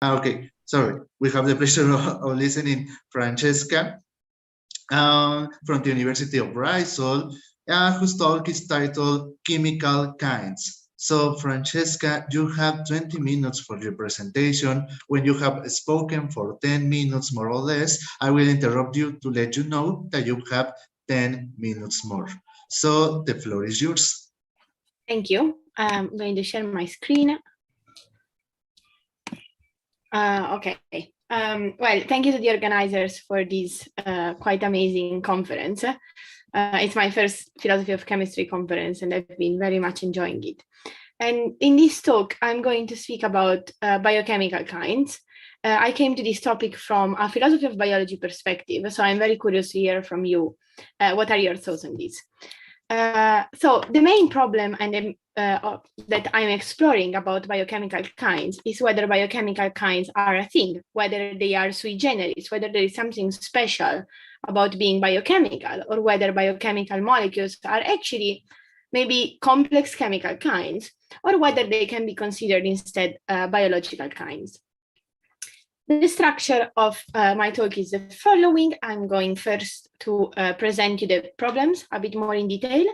Okay, sorry. We have the pleasure of listening Francesca from the University of Bristol, whose talk is titled Chemical Kinds. So Francesca, you have 20 minutes for your presentation. When you have spoken for 10 minutes, more or less, I will interrupt you to let you know that you have 10 minutes more. So the floor is yours. Thank you. I'm going to share my screen. Okay. Well, thank you to the organizers for this quite amazing conference. It's my first philosophy of chemistry conference, and I've been very much enjoying it. And in this talk, I'm going to speak about biochemical kinds. I came to this topic from a philosophy of biology perspective, so I'm very curious to hear from you. What are your thoughts on this? So the main problem that I'm exploring about biochemical kinds is whether biochemical kinds are a thing, whether they are sui generis, whether there is something special about being biochemical, or whether biochemical molecules are actually maybe complex chemical kinds, or whether they can be considered instead biological kinds. The structure of my talk is the following. I'm going first to present you the problems a bit more in detail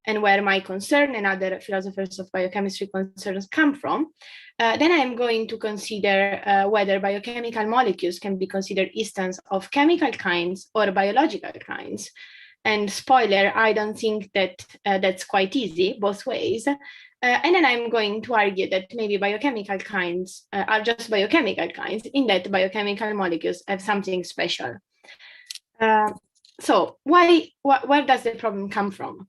and where my concern and other philosophers of biochemistry concerns come from. Then I'm going to consider whether biochemical molecules can be considered instances of chemical kinds or biological kinds. And spoiler, I don't think that that's quite easy both ways. And then I'm going to argue that maybe biochemical kinds are just biochemical kinds, in that biochemical molecules have something special. So where does the problem come from?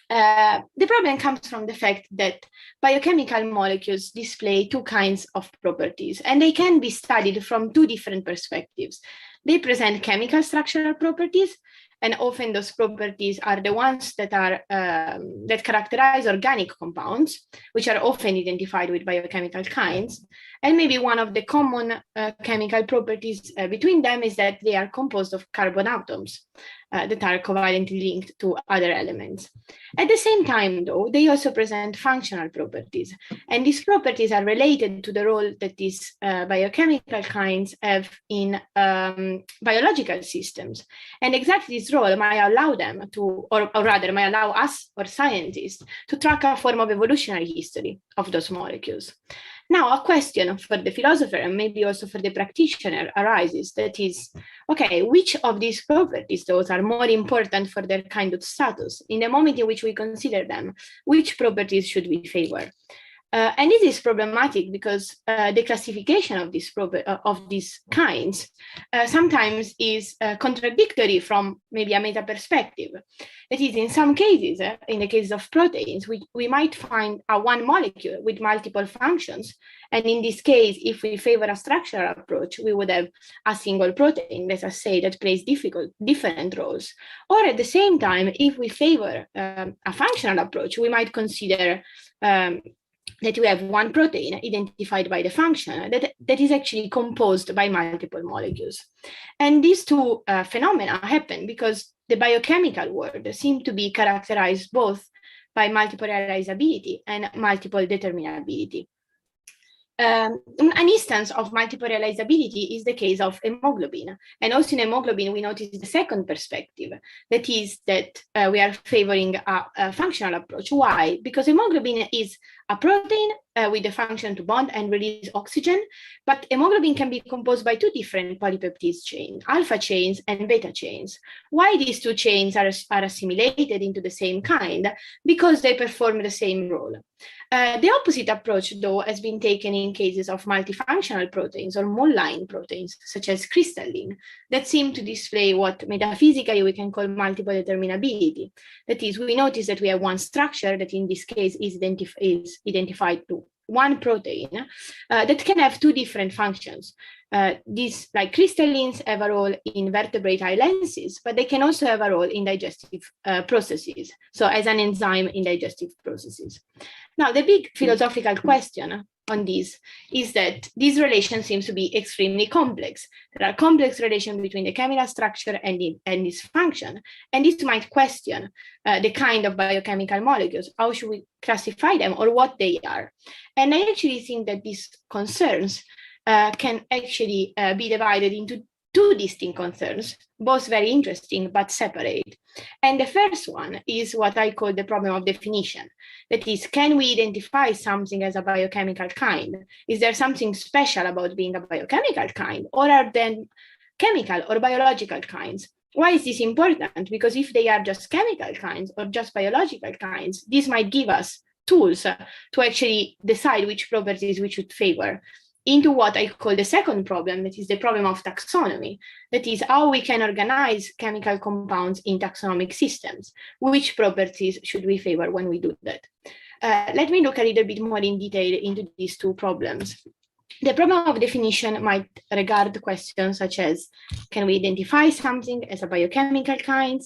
The problem comes from the fact that biochemical molecules display two kinds of properties, and they can be studied from two different perspectives. They present chemical structural properties, and often those properties are the ones that are that characterize organic compounds, which are often identified with biochemical kinds. And maybe one of the common chemical properties between them is that they are composed of carbon atoms that are covalently linked to other elements. At the same time, though, they also present functional properties, and these properties are related to the role that these biochemical kinds have in biological systems. And exactly this role might allow them to, or rather might allow us or scientists to track a form of evolutionary history of those molecules. Now, a question for the philosopher and maybe also for the practitioner arises, that is, okay, which of these properties, those are more important for their kind of status? In the moment in which we consider them, which properties should we favor? And this is problematic because the classification of these kinds sometimes is contradictory from maybe a meta perspective. That is, in some cases, in the case of proteins, we might find one molecule with multiple functions. And in this case, if we favor a structural approach, we would have a single protein, let us say, that plays different roles. Or at the same time, if we favor a functional approach, we might consider that we have one protein identified by the function that is actually composed by multiple molecules. And these two phenomena happen because the biochemical world seems to be characterized both by multiple realizability and multiple determinability. An instance of multiple realizability is the case of hemoglobin. And also in hemoglobin, we notice the second perspective, that is that we are favoring a functional approach. Why? Because hemoglobin is a protein with the function to bond and release oxygen, but hemoglobin can be composed by two different polypeptide chains, alpha chains and beta chains. Why these two chains are assimilated into the same kind? Because they perform the same role. The opposite approach, though, has been taken in cases of multifunctional proteins or monoline proteins, such as crystalline, that seem to display what metaphysically we can call multiple determinability. That is, we notice that we have one structure that in this case is identified to one protein that can have two different functions. These, like crystallines, have a role in vertebrate lenses, but they can also have a role in digestive processes, so as an enzyme in digestive processes. Now, the big philosophical question on this is that this relation seems to be extremely complex. There are complex relations between the chemical structure and its function, and this might question the kind of biochemical molecules. How should we classify them or what they are? And I actually think that these concerns can actually be divided into two distinct concerns, both very interesting but separate. And the first one is what I call the problem of definition. That is, can we identify something as a biochemical kind? Is there something special about being a biochemical kind, or are then chemical or biological kinds? Why is this important? Because if they are just chemical kinds or just biological kinds, this might give us tools to actually decide which properties we should favor, into what I call the second problem, that is the problem of taxonomy. That is how we can organize chemical compounds in taxonomic systems. Which properties should we favor when we do that? Let me look a little bit more in detail into these two problems. The problem of definition might regard questions such as, can we identify something as a biochemical kind?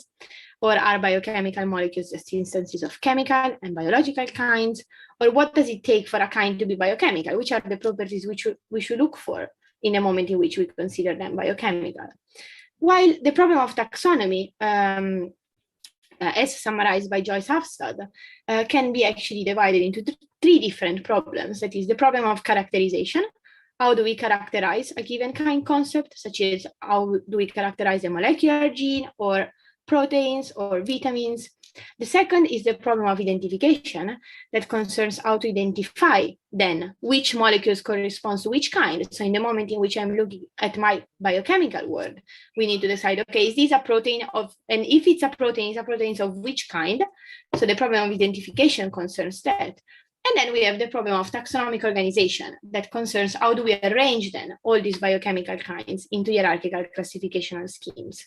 Or are biochemical molecules just instances of chemical and biological kinds? Or what does it take for a kind to be biochemical? Which are the properties we should look for in the moment in which we consider them biochemical? While the problem of taxonomy, as summarized by Joyce Havstad, can be actually divided into three different problems. That is the problem of characterization. How do we characterize a given kind concept, such as how do we characterize a molecular gene or proteins or vitamins? The second is the problem of identification, that concerns how to identify then which molecules correspond to which kind. So in the moment in which I'm looking at my biochemical world, we need to decide, okay, is this a protein of, and if it's a protein of which kind? So the problem of identification concerns that. And then we have the problem of taxonomic organization that concerns how do we arrange then all these biochemical kinds into hierarchical classificational schemes.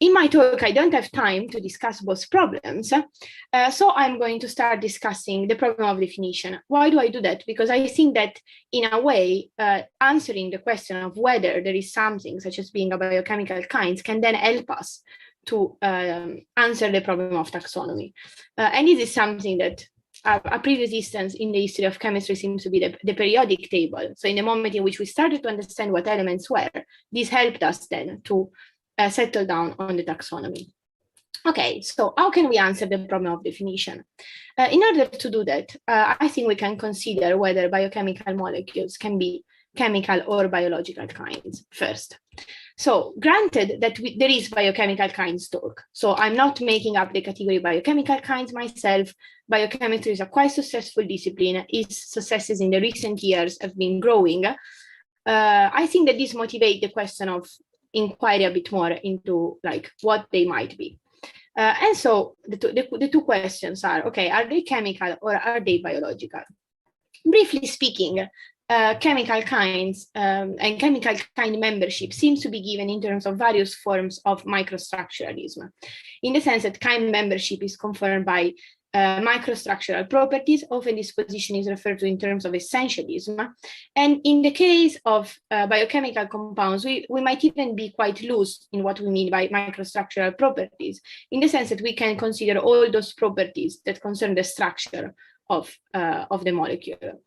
In my talk, I don't have time to discuss both problems, so I'm going to start discussing the problem of definition. Why do I do that? Because I think that in a way, answering the question of whether there is something such as being a biochemical kind can then help us to answer the problem of taxonomy. And this is something that a previous instance in the history of chemistry seems to be the periodic table. So in the moment in which we started to understand what elements were, this helped us then to settle down on the taxonomy. Okay, so how can we answer the problem of definition? In order to do that, I think we can consider whether biochemical molecules can be chemical or biological kinds first. So granted that there is biochemical kinds talk, so I'm not making up the category biochemical kinds myself. Biochemistry is a quite successful discipline. Its successes in the recent years have been growing. I think that this motivates the question of inquiry a bit more into like what they might be. And so the two questions are, okay, are they chemical or are they biological? Briefly speaking, chemical kinds and chemical kind membership seems to be given in terms of various forms of microstructuralism, in the sense that kind membership is confirmed by microstructural properties. Often this position is referred to in terms of essentialism. And in the case of biochemical compounds, we might even be quite loose in what we mean by microstructural properties, in the sense that we can consider all those properties that concern the structure of the molecule.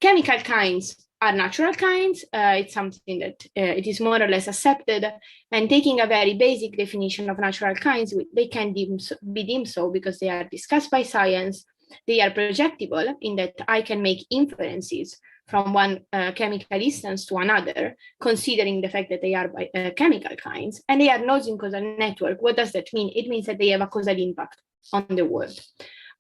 Chemical kinds are natural kinds. It's something that it is more or less accepted. And taking a very basic definition of natural kinds, they can be deemed so because they are discussed by science. They are projectable in that I can make inferences from one chemical instance to another, considering the fact that they are chemical kinds. And they are nodes in causal network. What does that mean? It means that they have a causal impact on the world.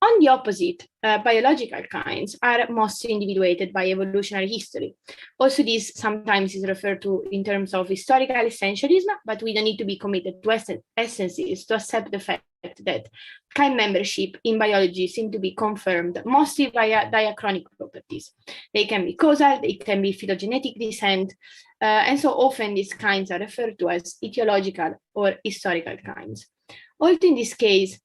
On the opposite, biological kinds are mostly individuated by evolutionary history. Also, this sometimes is referred to in terms of historical essentialism, but we don't need to be committed to essences to accept the fact that kind membership in biology seem to be confirmed mostly via diachronic properties. They can be causal, they can be phylogenetic descent, and so often these kinds are referred to as etiological or historical kinds. Also in this case,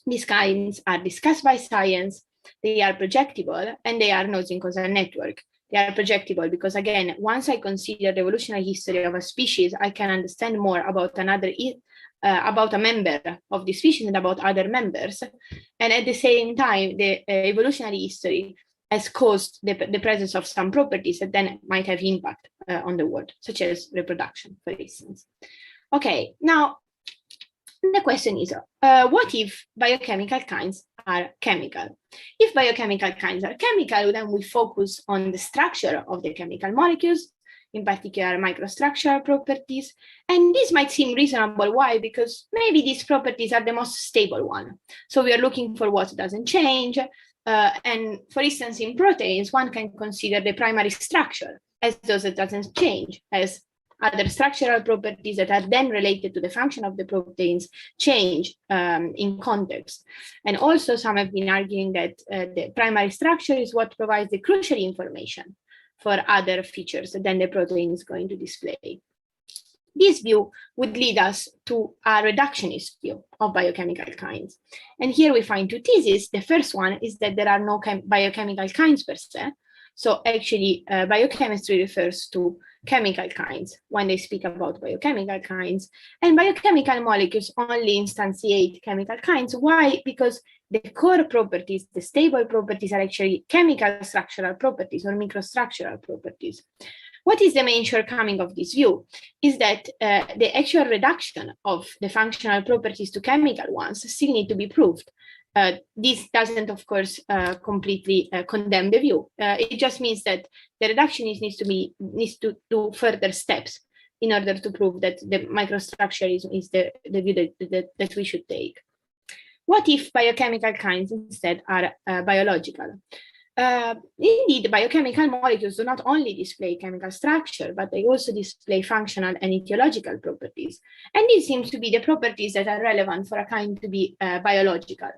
these kinds are discussed by science, they are projectable, and they are nodes in causal network. They are projectable because, again, once I consider the evolutionary history of a species, I can understand more about about a member of the species and about other members. And at the same time, the evolutionary history has caused the presence of some properties that then might have impact on the world, such as reproduction, for instance. Okay, now The question is, what if biochemical kinds are chemical? If biochemical kinds are chemical, then we focus on the structure of the chemical molecules, in particular microstructural properties. And this might seem reasonable. Why? Because maybe these properties are the most stable one. So we are looking for what doesn't change. And for instance, in proteins, one can consider the primary structure as those that doesn't change, as other structural properties that are then related to the function of the proteins change in context. And also some have been arguing that the primary structure is what provides the crucial information for other features than the protein is going to display. This view would lead us to a reductionist view of biochemical kinds. And here we find two theses. The first one is that there are no biochemical kinds per se. So actually, biochemistry refers to chemical kinds when they speak about biochemical kinds. And biochemical molecules only instantiate chemical kinds. Why? Because the core properties, the stable properties, are actually chemical structural properties or microstructural properties. What is the main shortcoming of this view is that the actual reduction of the functional properties to chemical ones still need to be proved. This doesn't, of course, completely condemn the view. It just means that the reductionist needs to do further steps in order to prove that the microstructure is the view that we should take. What if biochemical kinds instead are biological? Indeed, biochemical molecules do not only display chemical structure, but they also display functional and etiological properties. And these seem to be the properties that are relevant for a kind to be biological.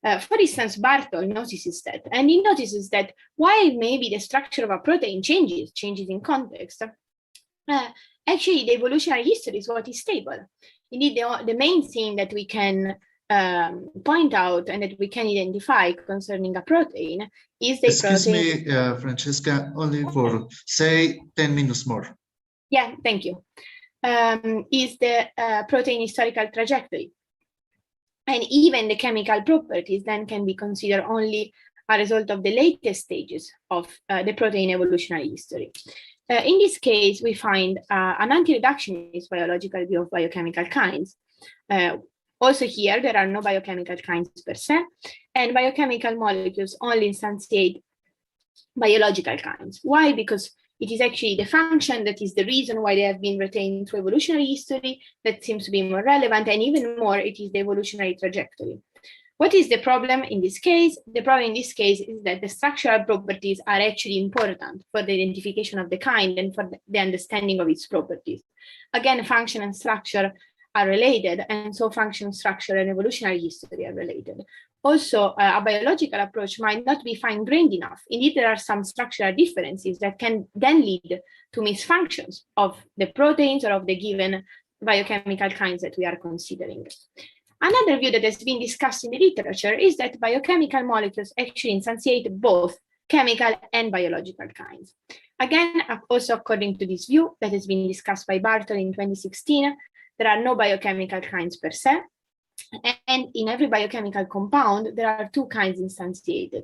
For instance, Bartol notices that, and he notices that while maybe the structure of a protein changes in context, actually the evolutionary history is what is stable. Indeed, the main thing that we can point out and that we can identify concerning a protein is the Excuse protein. me, Francesca, only for say 10 minutes more. Yeah, thank you. Is the protein historical trajectory. And even the chemical properties then can be considered only a result of the latest stages of the protein evolutionary history. In this case, we find an anti-reductionist biological view of biochemical kinds. Also here, there are no biochemical kinds per se, and biochemical molecules only instantiate biological kinds. Why? Because it is actually the function that is the reason why they have been retained through evolutionary history that seems to be more relevant, and even more, it is the evolutionary trajectory. What is the problem in this case? The problem in this case is that the structural properties are actually important for the identification of the kind and for the understanding of its properties. Again, function and structure are related, and so function, structure, and evolutionary history are related. Also, a biological approach might not be fine-grained enough. Indeed, there are some structural differences that can then lead to misfunctions of the proteins or of the given biochemical kinds that we are considering. Another view that has been discussed in the literature is that biochemical molecules actually instantiate both chemical and biological kinds. Again, also according to this view that has been discussed by Bartol in 2016, there are no biochemical kinds per se, and in every biochemical compound, there are two kinds instantiated,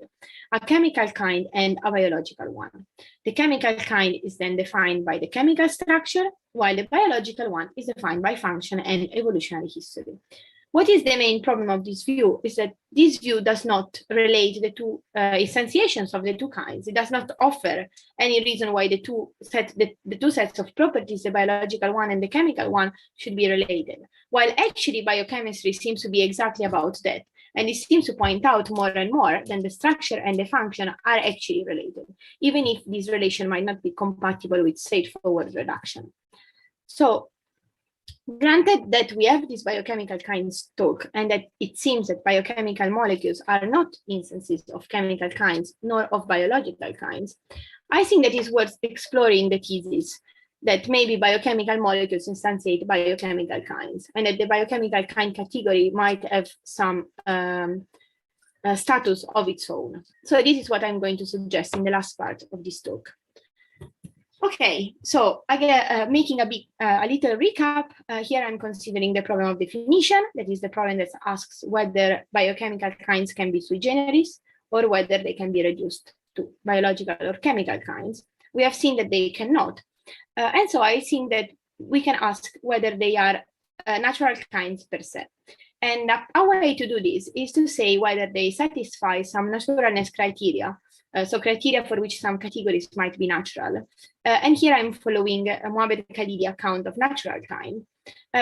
a chemical kind and a biological one. The chemical kind is then defined by the chemical structure, while the biological one is defined by function and evolutionary history. What is the main problem of this view is that this view does not relate the two instantiations of the two kinds. It does not offer any reason why the two sets of properties, the biological one and the chemical one, should be related. While actually biochemistry seems to be exactly about that. And it seems to point out more and more that the structure and the function are actually related, even if this relation might not be compatible with straightforward reduction. So, granted that we have this biochemical kinds talk and that it seems that biochemical molecules are not instances of chemical kinds nor of biological kinds, I think that it's worth exploring the thesis that maybe biochemical molecules instantiate biochemical kinds and that the biochemical kind category might have some status of its own. So this is what I'm going to suggest in the last part of this talk. Okay, so again, making a little recap, here I'm considering the problem of definition. That is the problem that asks whether biochemical kinds can be sui generis or whether they can be reduced to biological or chemical kinds. We have seen that they cannot. And so I think that we can ask whether they are natural kinds per se. And a way to do this is to say whether they satisfy some naturalness criteria, so criteria for which some categories might be natural. And here I'm following Mohamed Khalidi account of natural kind,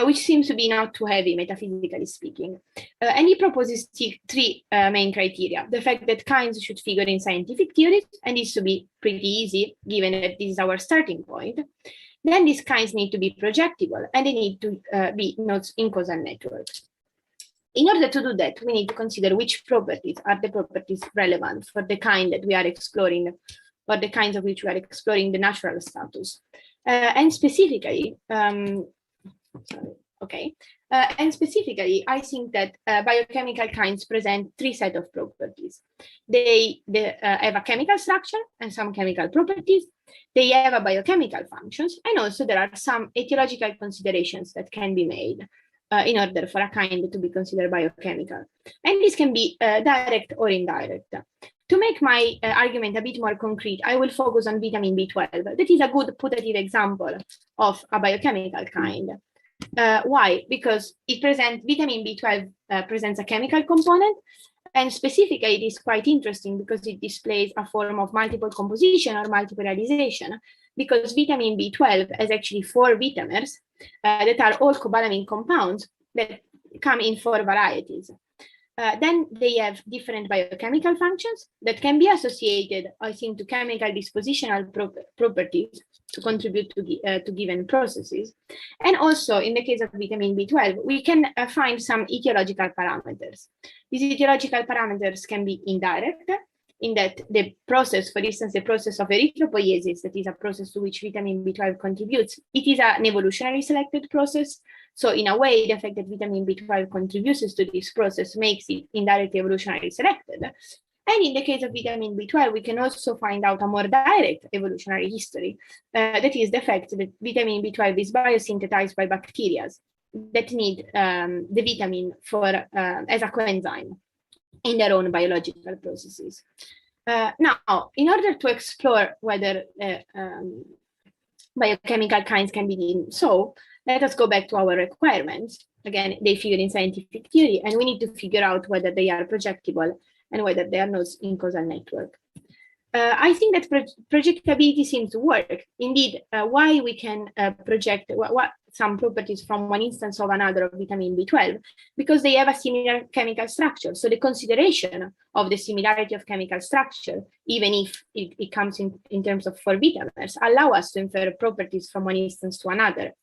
which seems to be not too heavy, metaphysically speaking. And he proposes three main criteria. The fact that kinds should figure in scientific theories, and this to be pretty easy, given that this is our starting point. Then these kinds need to be projectable, and they need to be nodes in causal networks. In order to do that, we need to consider which properties are the properties relevant for the kind that we are exploring, or the kinds of which we are exploring the natural status. And specifically, and specifically, I think that biochemical kinds present three sets of properties. They have a chemical structure and some chemical properties. They have a biochemical functions, and also there are some etiological considerations that can be made in order for a kind to be considered biochemical. And this can be direct or indirect. To make my argument a bit more concrete, I will focus on vitamin B12. That is a good putative example of a biochemical kind. Why? Because vitamin B12 presents a chemical component, and specifically it is quite interesting because it displays a form of multiple composition or multiple realization, because vitamin B12 has actually 4 vitamers that are all cobalamin compounds that come in 4 varieties. Then they have different biochemical functions that can be associated, I think, to chemical dispositional properties to contribute to given processes. And also, in the case of vitamin B12, we can find some etiological parameters. These etiological parameters can be indirect, in that the process, for instance, the process of erythropoiesis, that is a process to which vitamin B12 contributes, it is an evolutionary selected process. So in a way, the fact that vitamin B12 contributes to this process makes it indirectly evolutionarily selected. And in the case of vitamin B12, we can also find out a more direct evolutionary history. That is the fact that vitamin B12 is biosynthesized by bacteria that need the vitamin as a coenzyme in their own biological processes. Now, in order to explore whether biochemical kinds can be deemed so, let us go back to our requirements. Again, they figure in scientific theory, and we need to figure out whether they are projectable and whether they are nodes in causal network. I think that projectability seems to work. Indeed, why we can project some properties from one instance of another of vitamin B12, because they have a similar chemical structure. So the consideration of the similarity of chemical structure, even if it comes in terms of 4 vitamins, allow us to infer properties from one instance to another.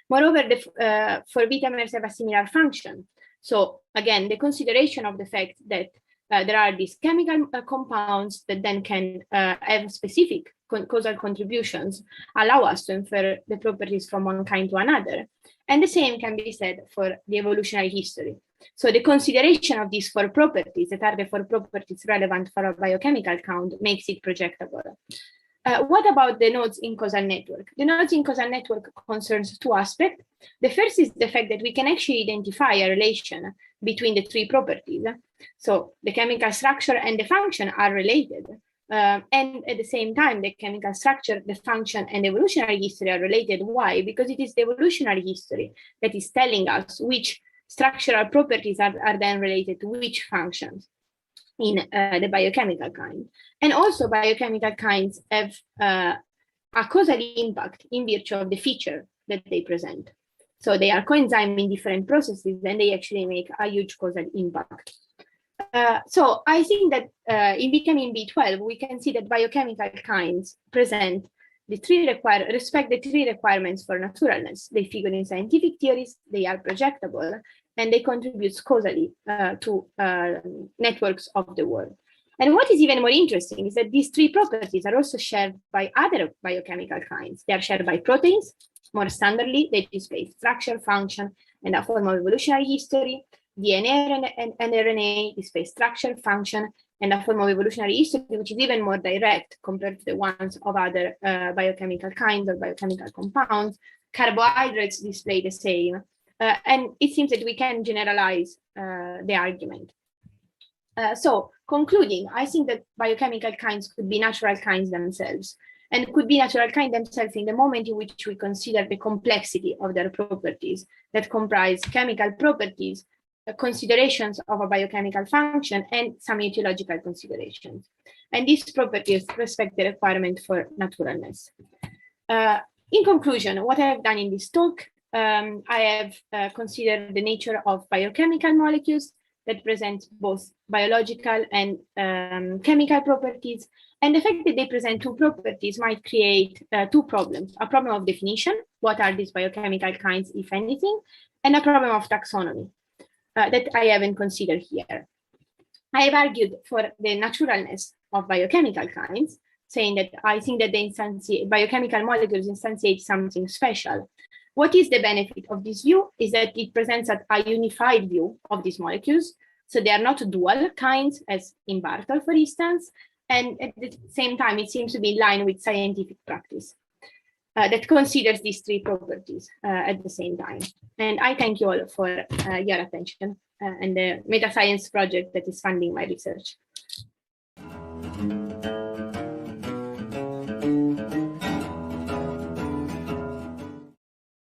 Moreover, the 4 vitamins have a similar function. So again, the consideration of the fact that there are these chemical compounds that then can have specific causal contributions allow us to infer the properties from one kind to another. And the same can be said for the evolutionary history. So the consideration of these 4 properties that are the 4 properties relevant for a biochemical count makes it projectable. What about the nodes in causal network? The nodes in causal network concerns 2 aspects. The first is the fact that we can actually identify a relation between the 3 properties. So the chemical structure and the function are related. And at the same time, the chemical structure, the function, and the evolutionary history are related. Why? Because it is the evolutionary history that is telling us which structural properties are then related to which functions in the biochemical kind. And also biochemical kinds have a causal impact in virtue of the feature that they present. So they are coenzyme in different processes, and they actually make a huge causal impact. So I think that in vitamin B12, we can see that biochemical kinds present respect the 3 requirements for naturalness. They figure in scientific theories, they are projectable, and they contribute causally to networks of the world. And what is even more interesting is that these 3 properties are also shared by other biochemical kinds. They are shared by proteins. More standardly, they display structure, function, and a form of evolutionary history. DNA and RNA display structure, function, and a form of evolutionary history, which is even more direct compared to the ones of other biochemical kinds or biochemical compounds. Carbohydrates display the same. And it seems that we can generalize the argument. So concluding, I think that biochemical kinds could be natural kinds themselves. and could be natural kind themselves in the moment in which we consider the complexity of their properties that comprise chemical properties, considerations of a biochemical function, and some etiological considerations. And these properties respect the requirement for naturalness. In conclusion, what I have done in this talk, I have considered the nature of biochemical molecules that present both biological and chemical properties, and the fact that they present two properties might create two problems: a problem of definition, what are these biochemical kinds, if anything, and a problem of taxonomy that I haven't considered here. I have argued for the naturalness of biochemical kinds, saying that I think that the biochemical molecules instantiate something special. What is the benefit of this view is that it presents a unified view of these molecules. So they are not dual kinds, as in Bartol, for instance, and at the same time, it seems to be in line with scientific practice that considers these three properties at the same time. And I thank you all for your attention and the meta science project that is funding my research.